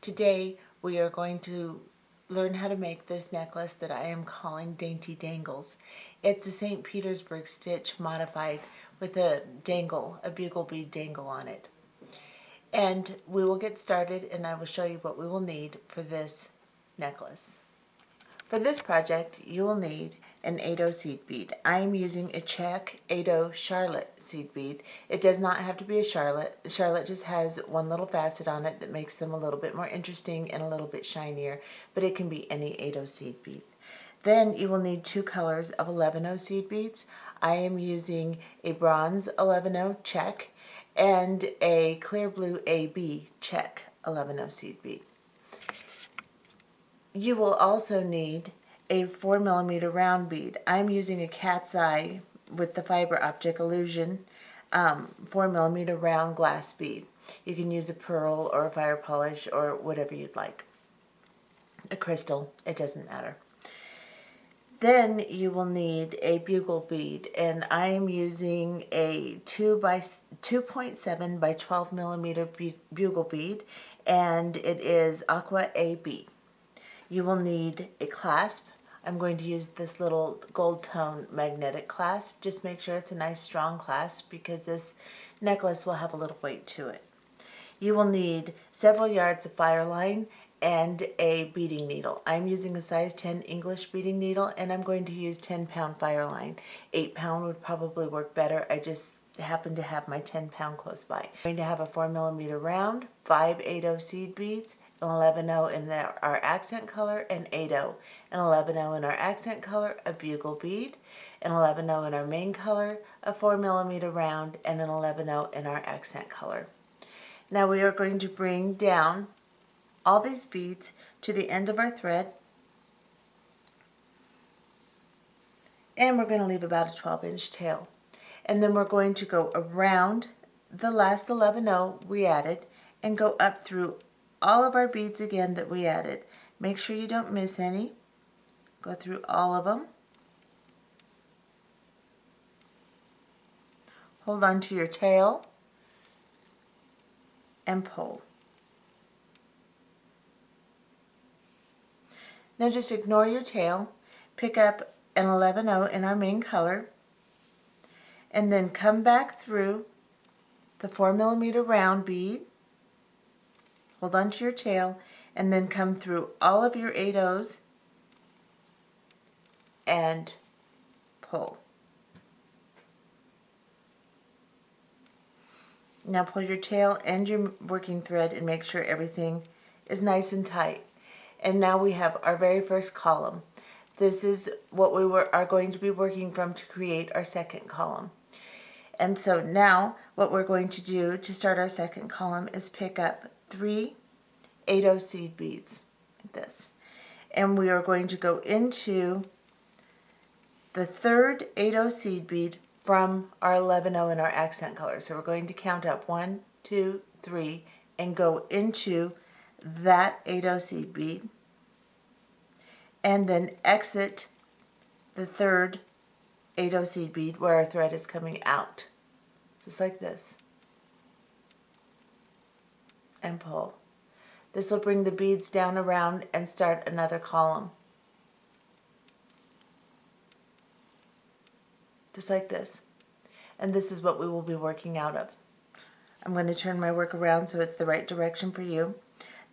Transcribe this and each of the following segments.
Today we are going to learn how to make this necklace that I am calling Dainty Dangles. It's a St Petersburg Stitch modified with a dangle, a bugle bead dangle on it. And we will get started and I will show you what we will need for this necklace. For this project, you will need an 8/0 seed bead. I am using a check 8/0 Charlotte seed bead. It does not have to be a Charlotte. Charlotte just has one little facet on it that makes them a little bit more interesting and a little bit shinier, but it can be any 8/0 seed bead. Then you will need two colors of 11/0 seed beads. I am using a bronze 11/0 check and a clear blue AB check 11/0 seed bead. You will also need a 4mm round bead. I'm using a cat's eye with the Fiber Optic Illusion 4mm round glass bead. You can use a pearl or a fire polish or whatever you'd like. A crystal, it doesn't matter. Then you will need a bugle bead, and I am using a 2.7 by 12mm bugle bead, and it is Aqua AB. You will need a clasp. I'm going to use this little gold tone magnetic clasp. Just make sure it's a nice strong clasp because this necklace will have a little weight to it. You will need several yards of Fireline and a beading needle. I'm using a size 10 English beading needle and I'm going to use 10-pound Fireline. 8-pound would probably work better. I just happen to have my 10-pound close by. I'm going to have a 4mm round, 5 8/0 seed beads, an 11/0 in our accent color, and 8/0, an 11/0 in our accent color, a bugle bead, an 11/0 in our main color, a 4mm round, and an 11/0 in our accent color. Now we are going to bring down all these beads to the end of our thread, and we're going to leave about a 12-inch tail. And then we're going to go around the last 11/0 we added and go up through all of our beads again that we added. Make sure you don't miss any. Go through all of them. Hold on to your tail and pull. Now just ignore your tail, pick up an 11/0 in our main color, and then come back through the 4mm round bead, hold on to your tail, and then come through all of your 8/0s and pull. Now pull your tail and your working thread and make sure everything is nice and tight. And now we have our very first column. This is what we are going to be working from to create our second column. And so now what we're going to do to start our second column is pick up 3 8/0 seed beads like this. And we are going to go into the third 8/0 seed bead from our 11/0 in our accent color. So we're going to count up 1, 2, 3 and go into that 8/0 seed bead and then exit the third 8/0 seed bead where our thread is coming out, just like this, and pull. This will bring the beads down around and start another column, just like this. And this is what we will be working out of. I'm going to turn my work around so it's the right direction for you.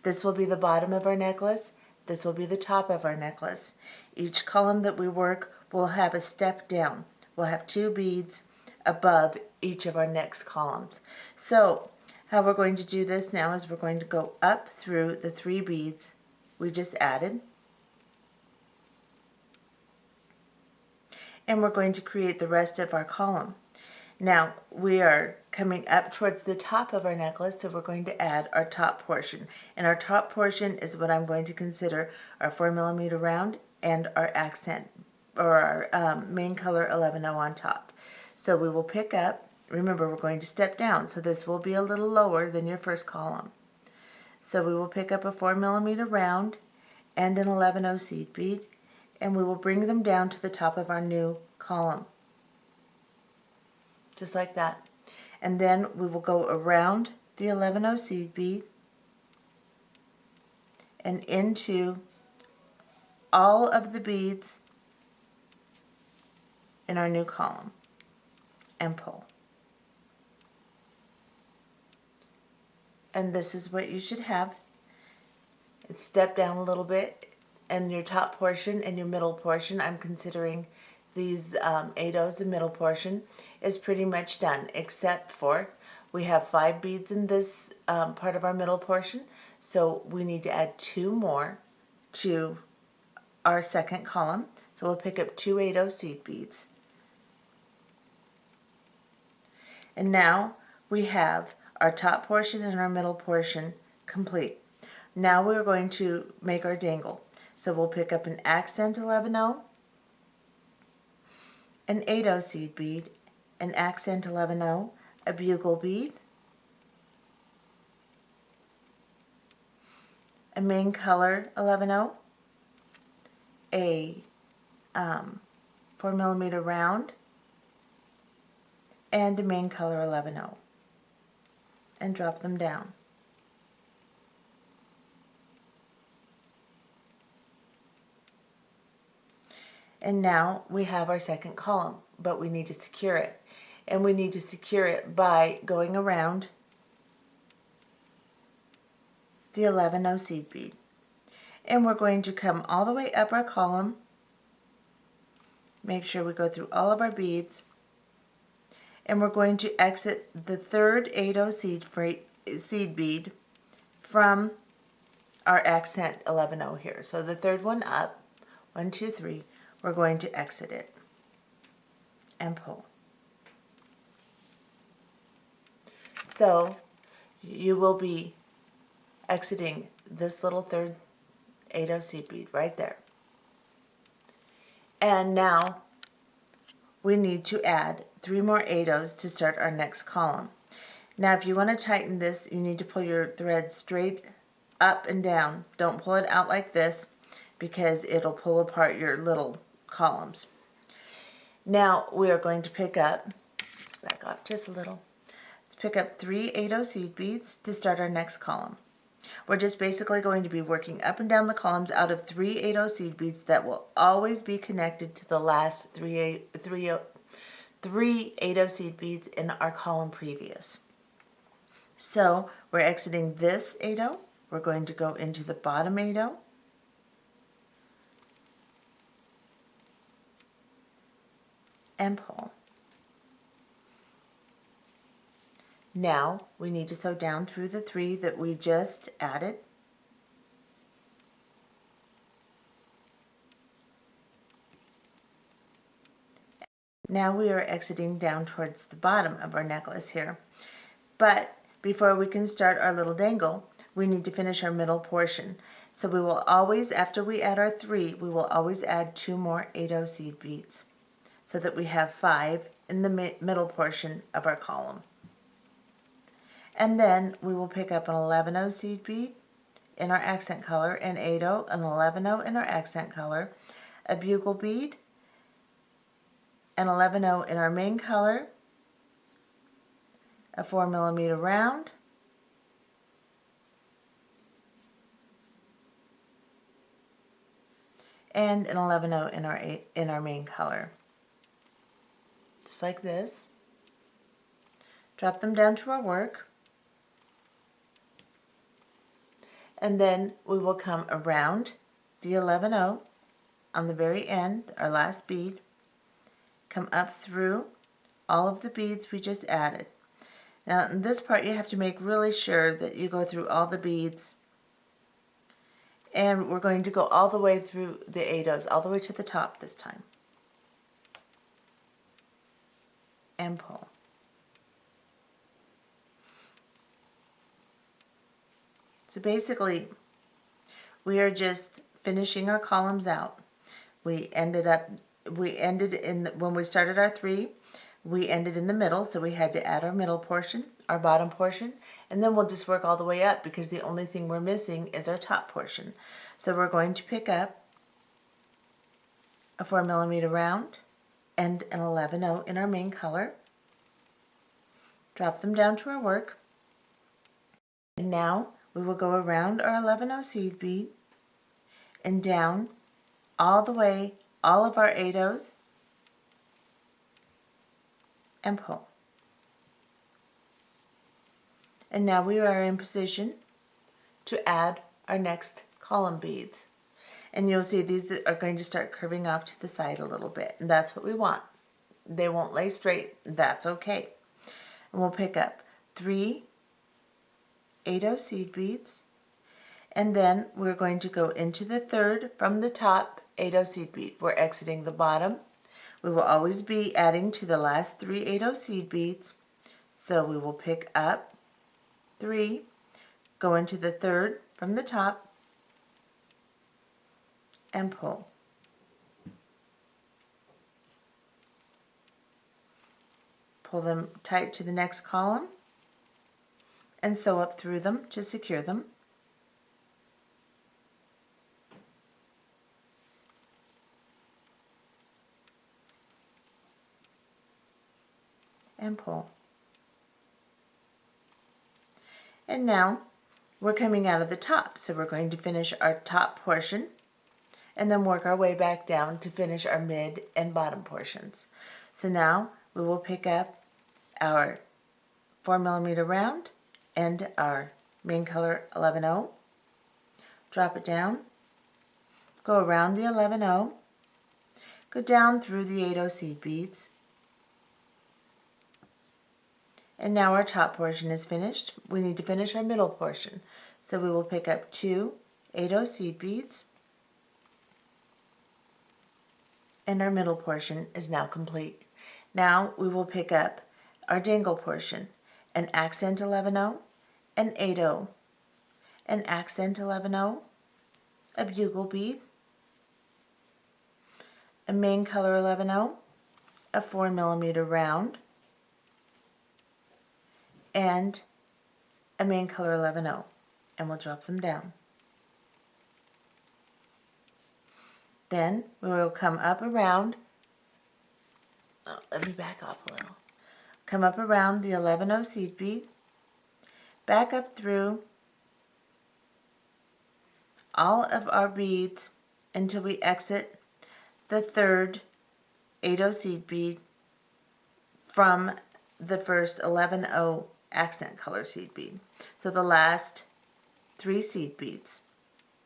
This will be the bottom of our necklace. This will be the top of our necklace. Each column that we work will have a step down. We'll have 2 beads above each of our next columns. So how we're going to do this now is we're going to go up through the 3 beads we just added. And we're going to create the rest of our column. Now we are coming up towards the top of our necklace, so we're going to add our top portion. And our top portion is what I'm going to consider our 4mm round and our accent, or our main color 11/0 on top. So we will pick up, remember we're going to step down, so this will be a little lower than your first column. So we will pick up a 4mm round and an 11/0 seed bead, and we will bring them down to the top of our new column, just like that. And then we will go around the 11/0 seed bead and into all of the beads in our new column and pull. And this is what you should have. It's stepped down a little bit, and your top portion and your middle portion, I'm considering these 8/0s, the middle portion, is pretty much done, except for we have 5 beads in this part of our middle portion, so we need to add 2 more to our second column. So we'll pick up 2 8/0 seed beads. And now we have our top portion and our middle portion complete. Now we're going to make our dangle. So we'll pick up an accent 11/0, an 8/0 seed bead, an accent 11/0, a bugle bead, a main color 11/0, a 4mm round, and a main color 11/0, and drop them down. And now we have our second column, but we need to secure it. And we need to secure it by going around the 11/0 seed bead. And we're going to come all the way up our column. Make sure we go through all of our beads. And we're going to exit the third 8/0 seed bead from our accent 11/0 here. So the third one up, 1, 2, 3, we're going to exit it and pull. So you will be exiting this little third 8/0 seed bead right there. And now we need to add 3 more 8/0s to start our next column. Now if you want to tighten this, you need to pull your thread straight up and down. Don't pull it out like this, because it'll pull apart your little columns. Now we are going to pick up, let's back off just a little. Let's pick up 3 8/0 seed beads to start our next column. We're just basically going to be working up and down the columns out of 3 8/0 seed beads that will always be connected to the last 3 8/0 seed beads in our column previous. So we're exiting this 8/0. We're going to go into the bottom 8/0. And pull. Now we need to sew down through the 3 that we just added. Now we are exiting down towards the bottom of our necklace here. But before we can start our little dangle, we need to finish our middle portion. So we will always, after we add our 3, we will always add 2 more 8/0 seed beads, so that we have 5 in the middle portion of our column. And then we will pick up an 11/0 seed bead in our accent color, an 8/0, an 11/0 in our accent color, a bugle bead, an 11/0 in our main color, a 4mm round, and an 11/0 in our main color. Just like this. Drop them down to our work. And then we will come around the 11/0 on the very end, our last bead, come up through all of the beads we just added. Now in this part you have to make really sure that you go through all the beads, and we're going to go all the way through the 8/0s, all the way to the top this time. And pull. So basically, we are just finishing our columns out. We ended in, when we started our 3, we ended in the middle, so we had to add our middle portion, our bottom portion, and then we'll just work all the way up, because the only thing we're missing is our top portion. So we're going to pick up a 4mm round and an 11/0 in our main color, drop them down to our work, and now we will go around our 11-0 seed bead and down all the way, all of our 8-0s, and pull. And now we are in position to add our next column beads. And you'll see these are going to start curving off to the side a little bit, and that's what we want. They won't lay straight, that's okay. And we'll pick up 3 8-0 seed beads, and then we're going to go into the third from the top 8-0 seed bead. We're exiting the bottom. We will always be adding to the last 3 8-0 seed beads, so we will pick up 3, go into the third from the top, and pull. Pull them tight to the next column and sew up through them to secure them. And pull. And now we're coming out of the top, so we're going to finish our top portion and then work our way back down to finish our mid and bottom portions. So now we will pick up our 4mm round and our main color 11-0, drop it down, go around the 11-0, go down through the 8-0 seed beads, and now our top portion is finished. We need to finish our middle portion, so we will pick up 2 8-0 seed beads, and our middle portion is now complete. Now we will pick up our dangle portion, an accent 11-0, an 8-0, an accent 11-0, a bugle bead, a main color 11-0, a 4mm round, and a main color 11-0, and we'll drop them down. Then we will come up around, let me back off a little. Come up around the 11-0 seed bead, back up through all of our beads until we exit the third 8-0 seed bead from the first 11-0 accent color seed bead. So the last 3 seed beads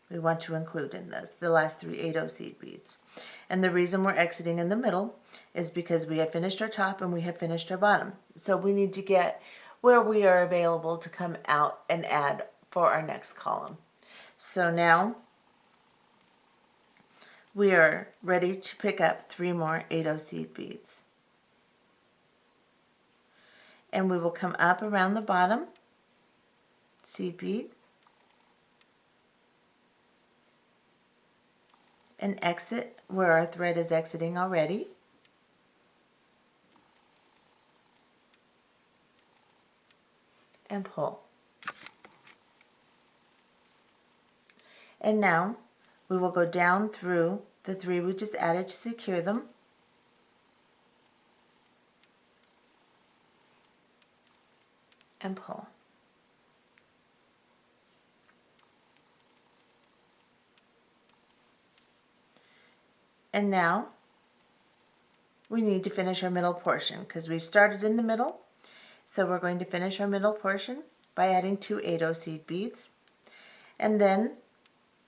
we want to include in this, the last 3 8-0 seed beads. And the reason we're exiting in the middle is because we have finished our top and we have finished our bottom. So we need to get where we are available to come out and add for our next column. So now we are ready to pick up 3 more 8-0 seed beads. And we will come up around the bottom seed bead and exit where our thread is exiting already. And pull. And now we will go down through the 3 we just added to secure them, and pull. And now we need to finish our middle portion because we started in the middle. So we're going to finish our middle portion by adding 2 8-0 seed beads. And then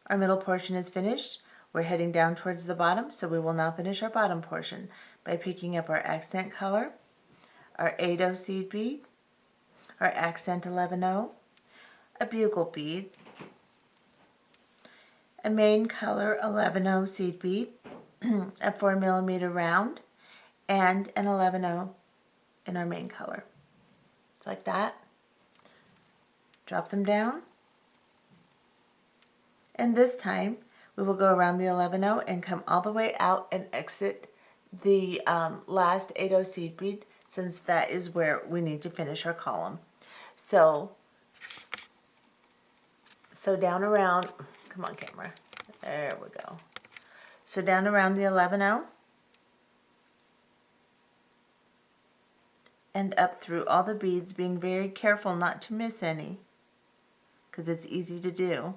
our middle portion is finished. We're heading down towards the bottom, so we will now finish our bottom portion by picking up our accent color, our 8-0 seed bead, our accent 11-0, a bugle bead, a main color 11-0 seed bead, a 4mm round, and an 11-0 in our main color. It's like that. Drop them down. And this time we will go around the 11-0 and come all the way out and exit the last 8-0 seed bead, since that is where we need to finish our column. So down around, come on camera, there we go. So down around the 11-0 and up through all the beads, being very careful not to miss any. because it's easy to do.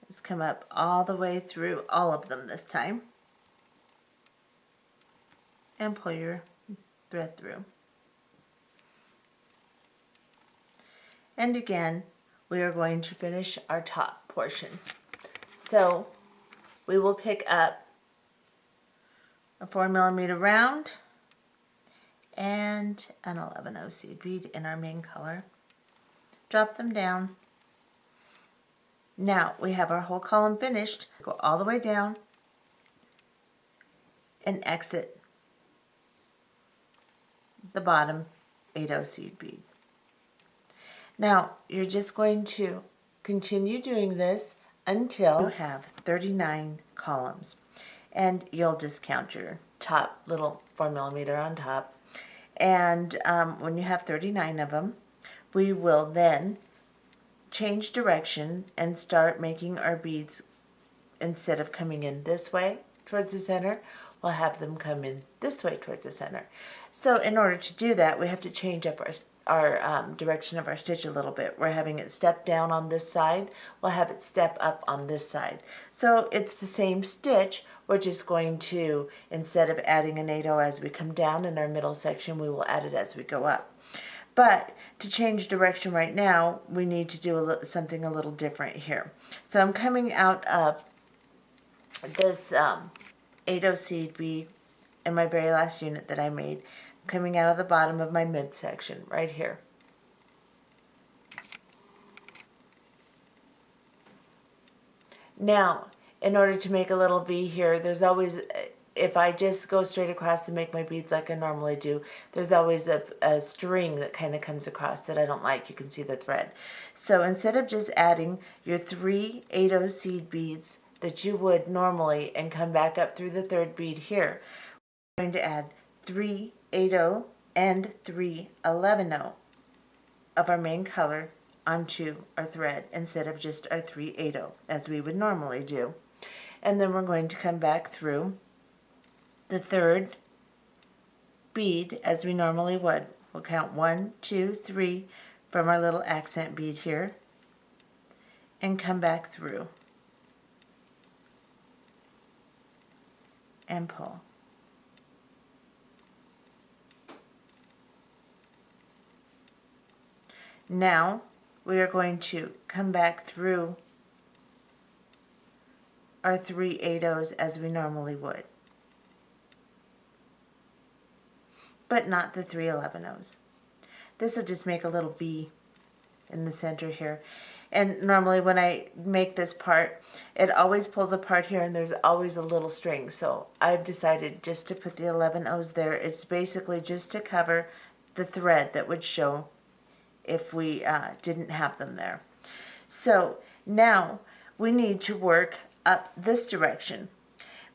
Just come up all the way through all of them this time and pull your thread through. And again, we are going to finish our top portion. So we will pick up a 4mm round and an 11/0 seed bead in our main color. Drop them down. Now we have our whole column finished. Go all the way down and exit the bottom 8/0 seed bead. Now you're just going to continue doing this until you have 39 columns, and you'll just count your top little 4mm on top. And when you have 39 of them, we will then change direction and start making our beads. Instead of coming in this way towards the center, we'll have them come in this way towards the center. So in order to do that, we have to change up our direction of our stitch a little bit. We're having it step down on this side, we'll have it step up on this side. So it's the same stitch, we're just going to, instead of adding an 8/0 as we come down in our middle section, we will add it as we go up. But to change direction right now, we need to do something a little different here. So I'm coming out of this 8/0 seed bead in my very last unit that I made, coming out of the bottom of my midsection right here. Now, in order to make a little V here, there's always, if I just go straight across to make my beads like I normally do, there's always a string that kind of comes across that I don't like. You can see the thread. So instead of just adding your 3 8/0 seed beads that you would normally and come back up through the third bead here, we're going to add 3 8/0 and 3 11/0 of our main color onto our thread instead of just our 3 8/0 as we would normally do. And then we're going to come back through the third bead as we normally would. We'll count 1, 2, 3 from our little accent bead here and come back through and pull. Now we are going to come back through our 3 8/0s as we normally would, but not the 3 11/0s. This will just make a little V in the center here. And normally when I make this part, it always pulls apart here and there's always a little string. So I've decided just to put the 11/0s there. It's basically just to cover the thread that would show if we didn't have them there. So now we need to work up this direction.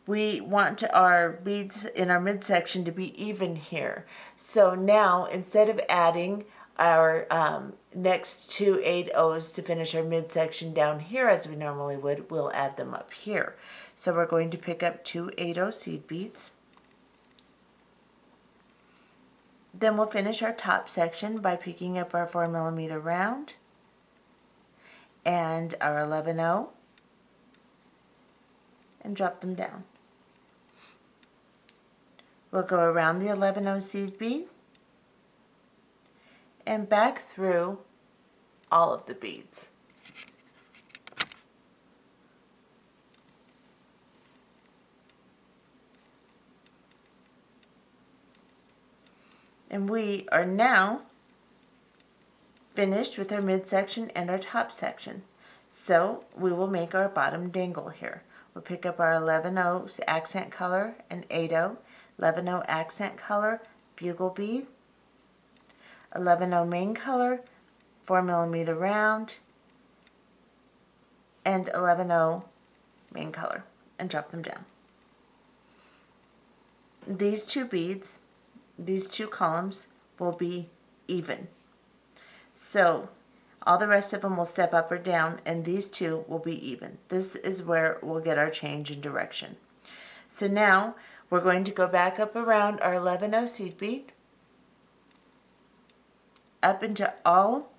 We want our beads in our midsection to be even here. So now instead of adding our next 2 8/0s to finish our midsection down here as we normally would, we'll add them up here. So we're going to pick up 2 8/0 seed beads. Then we'll finish our top section by picking up our 4mm round and our 11/0 and drop them down. We'll go around the 11/0 seed bead and back through all of the beads. And we are now finished with our midsection and our top section. So we will make our bottom dangle here. We'll pick up our 11/0 accent color and 8/0, 11/0 accent color, bugle bead, 11/0 main color, 4mm round, and 11/0 main color, and drop them down. These two beads, these two columns will be even. So all the rest of them will step up or down, and these two will be even. This is where we'll get our change in direction. So now we're going to go back up around our 11/0 seed bead, up into all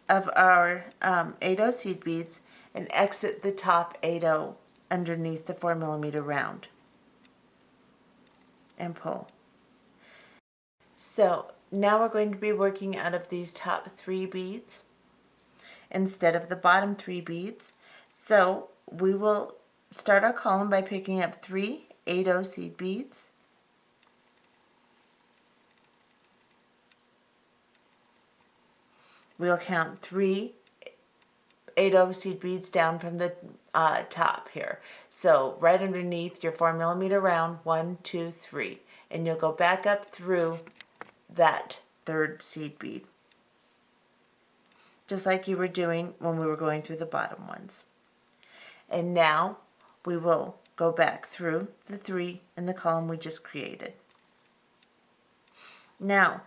of our 8/0 seed beads and exit the top 8/0 underneath the 4mm round and pull. So now we're going to be working out of these top 3 beads instead of the bottom 3 beads. So we will start our column by picking up 3 8/0 seed beads. We'll count 3 8/0 seed beads down from the top here. So right underneath your 4mm round, 1, 2, 3. And you'll go back up through that 3rd seed bead, just like you were doing when we were going through the bottom ones. And now we will go back through the 3 in the column we just created. Now,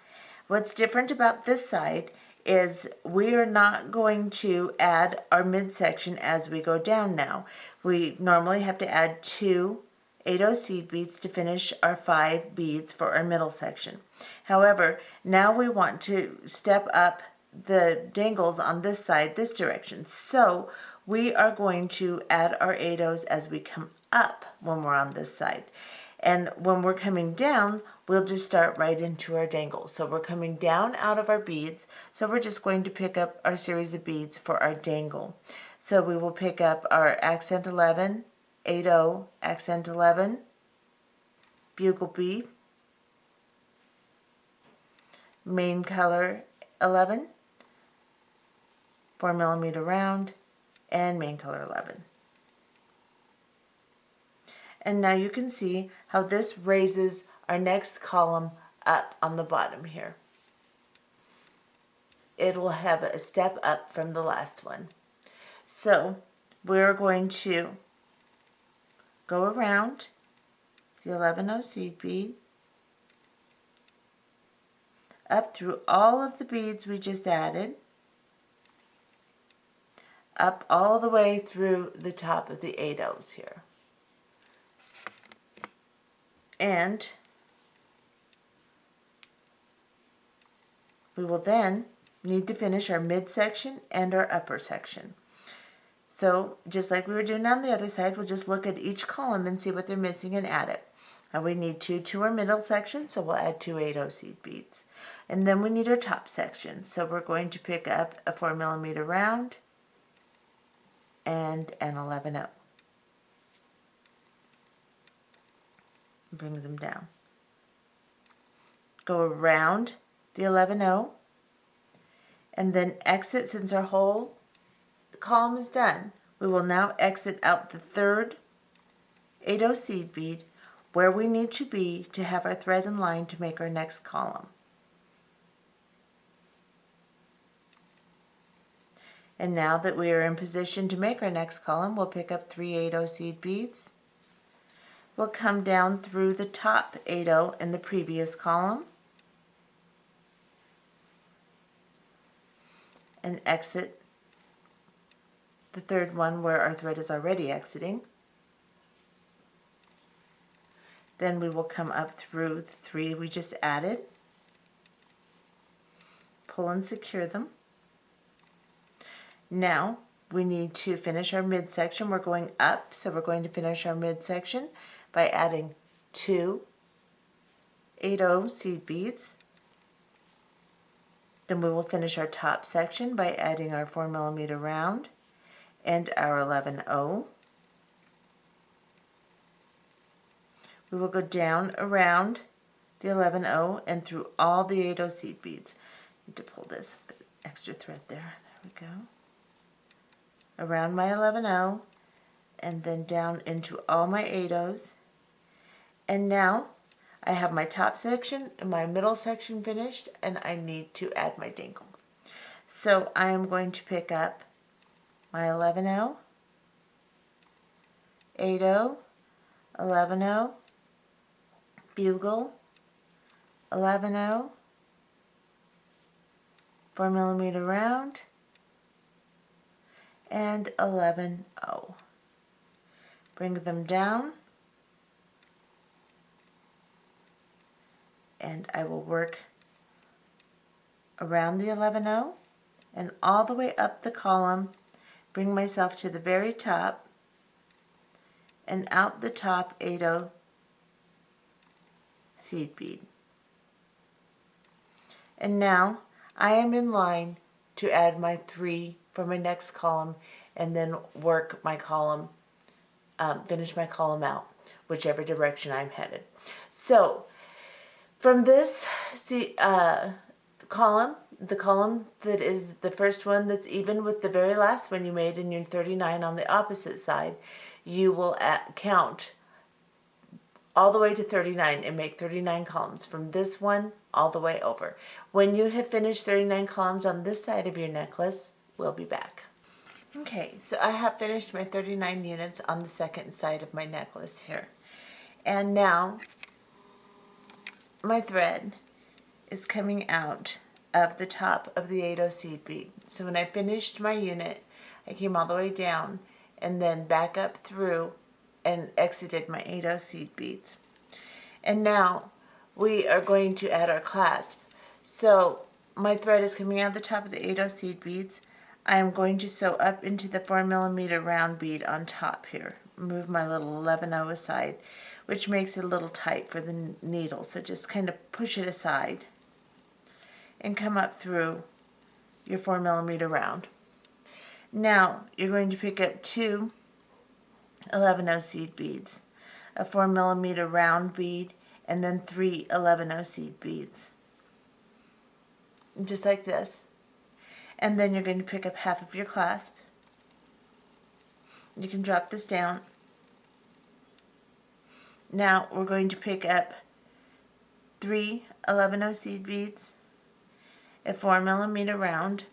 what's different about this side is we are not going to add our midsection as we go down now. We normally have to add 2 8/0 seed beads to finish our 5 beads for our middle section. However, now we want to step up the dangles on this side this direction. So we are going to add our 8/0s as we come up when we're on this side. And when we're coming down, we'll just start right into our dangle. So we're coming down out of our beads, so we're just going to pick up our series of beads for our dangle. So we will pick up our accent 11, 8/0, accent 11, bugle bead, main color 11, 4mm round, and main color 11. And now you can see how this raises our next column up on the bottom here. It will have a step up from the last one. So we're going to go around the 11/0 seed bead, up through all of the beads we just added, up all the way through the top of the 8/0s here. And we will then need to finish our midsection and our upper section. So just like we were doing on the other side, we'll just look at each column and see what they're missing and add it. And we need 2 to our middle section, so we'll add 2 8/0 seed beads. And then we need our top section, so we're going to pick up a 4mm round and an 11/0. Bring them down. Go around the 11/0 and then exit. Since our whole column is done, we will now exit out the 3rd 8/0 seed bead where we need to be to have our thread and line to make our next column. And now that we are in position to make our next column, we'll pick up 3 8/0 seed beads. We'll come down through the top 8/0 in the previous column and exit the 3rd one where our thread is already exiting. Then we will come up through the 3 we just added, pull and secure them. Now we need to finish our midsection. We're going up, so we're going to finish our midsection by adding 2 8/0 seed beads. Then we will finish our top section by adding our 4mm round and our 11/0. We will go down around the 11/0 and through all the 8/0 seed beads. I need to pull this extra thread there. There we go. Around my 11/0 and then down into all my 8/0s. And now I have my top section and my middle section finished, and I need to add my dangle. So I am going to pick up my 11/0, 8/0, 11/0, bugle, 11/0, 4mm round, and 11/0. Bring them down, and I will work around the 11/0 and all the way up the column, bring myself to the very top, and out the top 8-0 seed bead. And now I am in line to add my 3 for my next column, and then work my column, finish my column out, whichever direction I'm headed. So from this column, the column that is the first one that's even with the very last one you made in your 39 on the opposite side, you will count all the way to 39 and make 39 columns from this one all the way over. When you have finished 39 columns on this side of your necklace, we'll be back. Okay, so I have finished my 39 units on the second side of my necklace here. And now my thread is coming out of the top of the 8-0 seed bead. So when I finished my unit, I came all the way down and then back up through and exited my 8-0 seed beads. And now we are going to add our clasp. So my thread is coming out the top of the 8-0 seed beads. I am going to sew up into the 4mm round bead on top here. Move my little 11-0 aside, which makes it a little tight for the needle. So just kind of push it aside and come up through your 4mm round. Now you're going to pick up 2 11-0 seed beads, a 4mm round bead, and then 3 11-0 seed beads, just like this. And then you're going to pick up half of your clasp. You can drop this down. Now we're going to pick up 3 11-0 seed beads, a 4mm round,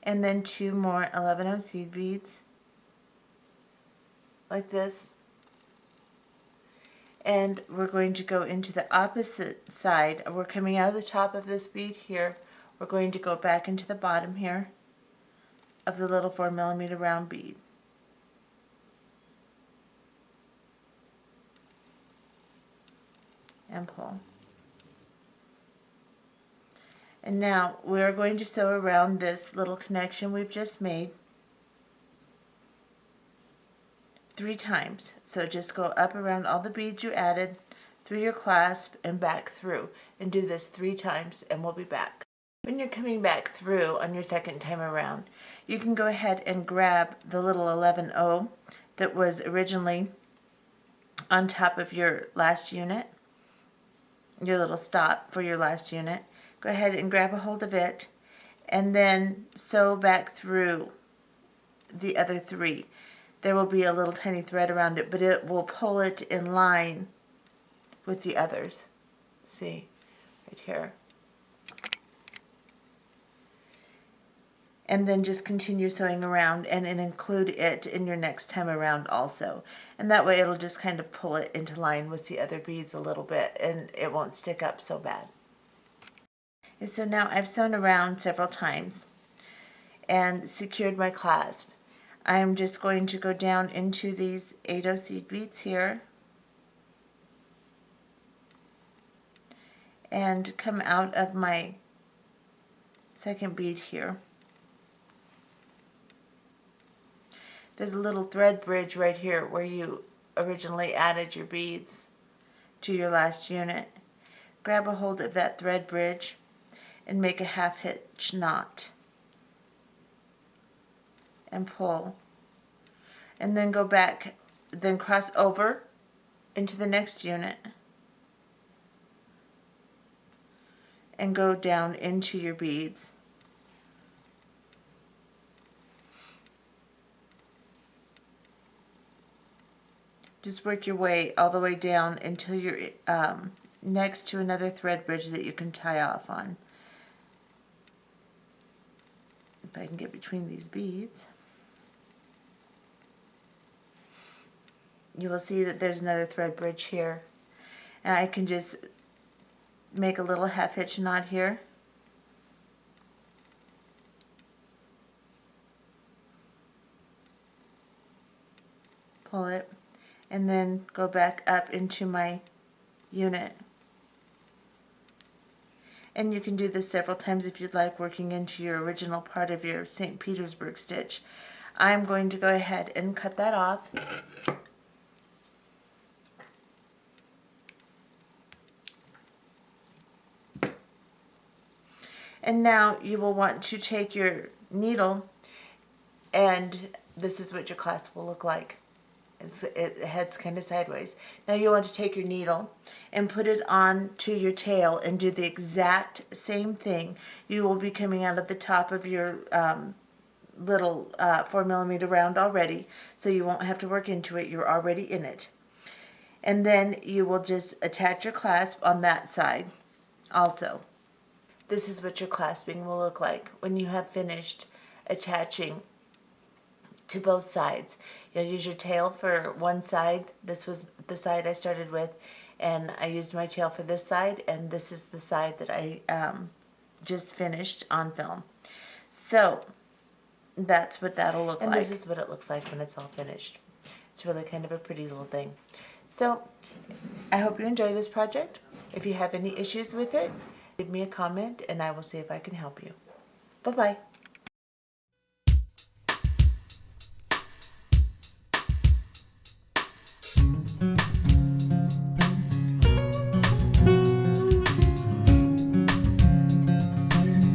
and then 2 more 11-0 seed beads, like this. And we're going to go into the opposite side. We're coming out of the top of this bead here. We're going to go back into the bottom here of the little 4mm round bead. And pull. And now we're going to sew around this little connection we've just made 3 times. So just go up around all the beads you added, through your clasp, and back through. And do this 3 times, and we'll be back. When you're coming back through on your second time around, you can go ahead and grab the little 11-0 that was originally on top of your last unit, your little stop for your last unit. Go ahead and grab a hold of it, and then sew back through the other 3. There will be a little tiny thread around it, but it will pull it in line with the others. See, right here. And then just continue sewing around and include it in your next time around also. And that way it'll just kind of pull it into line with the other beads a little bit, and it won't stick up so bad. And so now I've sewn around several times and secured my clasp. I'm just going to go down into these 8-0 seed beads here and come out of my second bead here. There's a little thread bridge right here where you originally added your beads to your last unit. Grab a hold of that thread bridge and make a half hitch knot and pull, and then go back, then cross over into the next unit and go down into your beads. Just work your way all the way down until you're next to another thread bridge that you can tie off on. If I can get between these beads, you will see that there's another thread bridge here. And I can just make a little half hitch knot here. Pull it, and then go back up into my unit And you can do this several times if you'd like, working into your original part of your St. Petersburg stitch. I'm going to go ahead and cut that off. And now you will want to take your needle, and this is what your clasp will look like. It heads kind of sideways. Now you want to take your needle and put it on to your tail and do the exact same thing. You will be coming out of the top of your little 4mm round already, so you won't have to work into it. You're already in it. And then you will just attach your clasp on that side also. This is what your clasping will look like when you have finished attaching to both sides. You'll use your tail for one side. This was the side I started with, and I used my tail for this side, and this is the side that I just finished on film. So that's what that'll look like. And this is what it looks like when it's all finished. It's really kind of a pretty little thing. So I hope you enjoy this project. If you have any issues with it, leave me a comment and I will see if I can help you. Bye-bye.